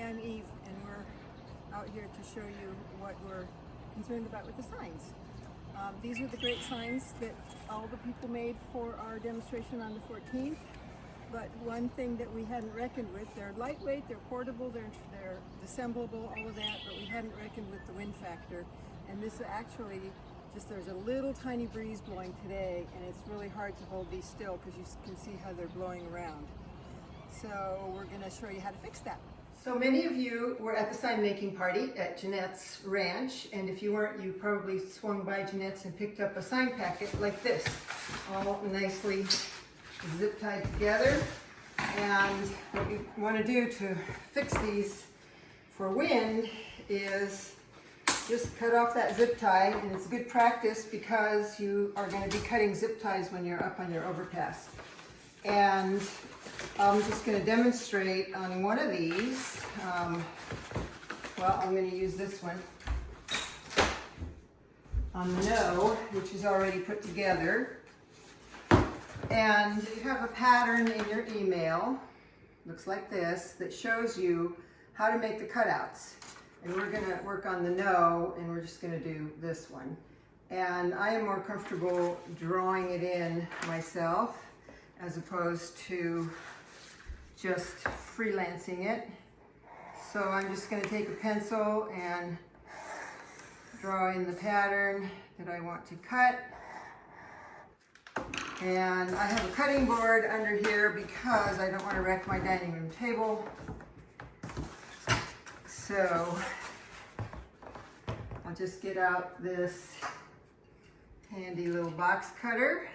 I'm Eve, and we're out here to show you what we're concerned about with the signs. These are the great signs that all the people made for our demonstration on the 14th. But one thing that we hadn't reckoned with, they're lightweight, they're portable, they're disassemblable, all of that, but we hadn't reckoned with the wind factor. And this actually, there's a little tiny breeze blowing today, and it's really hard to hold these still because you can see how they're blowing around. So we're going to show you how to fix that. So many of you were at the sign making party at Jeanette's ranch, and if you weren't, you probably swung by Jeanette's and picked up a sign packet like this, all nicely zip tied together. And what you want to do to fix these for wind is just cut off that zip tie, and it's good practice because you are going to be cutting zip ties when you're up on your overpass. And I'm just going to demonstrate on one of these. Well, I'm going to use this one on the no, which is already put together. And you have a pattern in your email, looks like this, that shows you how to make the cutouts. And we're going to work on the no, and we're just going to do this one. And I am more comfortable drawing it in myself as opposed to just freelancing it. So I'm just going to take a pencil and draw in the pattern that I want to cut. And I have a cutting board under here because I don't want to wreck my dining room table. So I'll just get out this handy little box cutter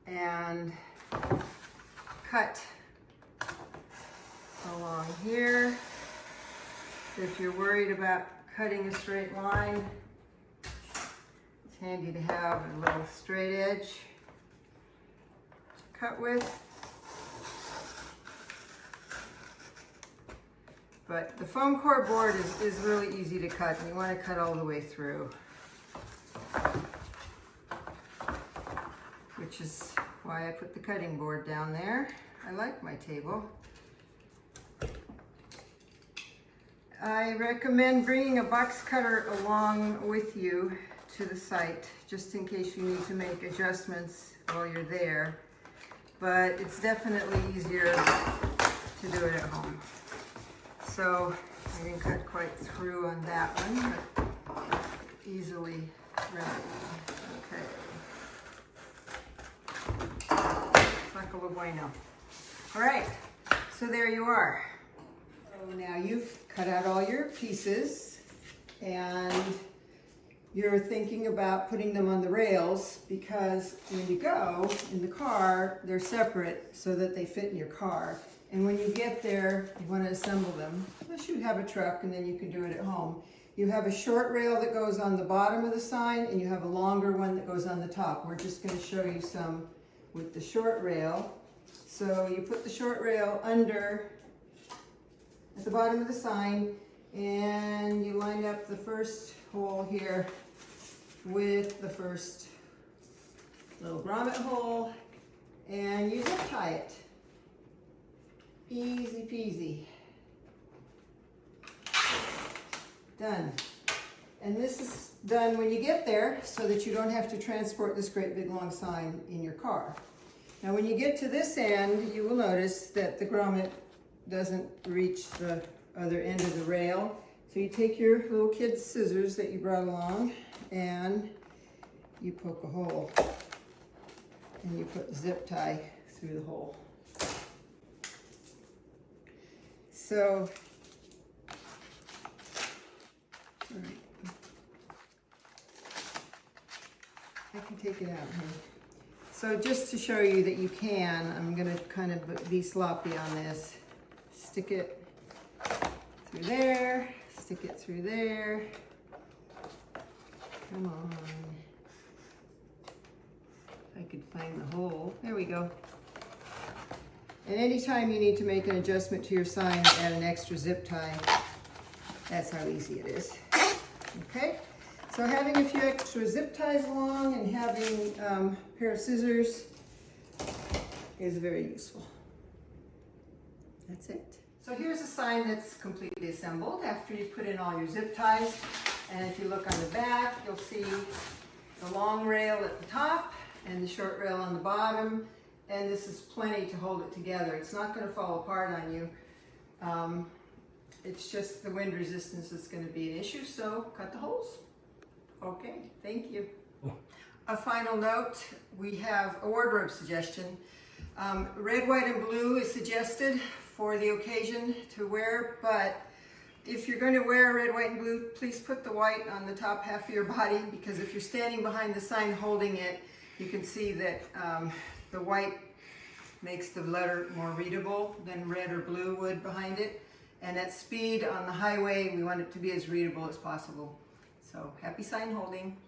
and cut along here. If you're worried about cutting a straight line, it's handy to have a little straight edge to cut with. But the foam core board is really easy to cut, and you want to cut all the way through, which is why I put the cutting board down there. I like my table. I recommend bringing a box cutter along with you to the site, just in case you need to make adjustments while you're there. But it's definitely easier to do it at home. So I didn't cut quite through on that one, but easily remedied. Okay. Saco bueno. All right, so there you are. So now you've cut out all your pieces, and you're thinking about putting them on the rails because when you go in the car, they're separate so that they fit in your car. And when you get there, you want to assemble them. Unless you have a truck, and then you can do it at home. You have a short rail that goes on the bottom of the sign, and you have a longer one that goes on the top. We're just going to show you some with the short rail. So you put the short rail under at the bottom of the sign, and you line up the first hole here with the first little grommet hole, and you zip tie it. Easy peasy. Done. And this is done when you get there so that you don't have to transport this great big long sign in your car. Now when you get to this end, you will notice that the grommet doesn't reach the other end of the rail. So you take your little kid's scissors that you brought along and you poke a hole and you put the zip tie through the hole. So, all right. I can take it out here. So just to show you that you can, I'm going to kind of be sloppy on this. Stick it through there, stick it through there. Come on. If I could find the hole. There we go. And anytime you need to make an adjustment to your sign, add an extra zip tie. That's how easy it is. Okay, so having a few extra zip ties along and having a pair of scissors is very useful. That's it. So So here's a sign that's completely assembled after you put in all your zip ties. And if you look on the back, you'll see the long rail at the top and the short rail on the bottom. And this is plenty to hold it together. It's not going to fall apart on you. It's just the wind resistance that's going to be an issue, so cut the holes. Okay, thank you. A final note, we have a wardrobe suggestion. Red, white, and blue is suggested for the occasion to wear, but if you're going to wear red, white, and blue, please put the white on the top half of your body, because if you're standing behind the sign holding it, you can see that the white makes the letter more readable than red or blue would behind it. And at speed on the highway, we want it to be as readable as possible. So happy sign holding.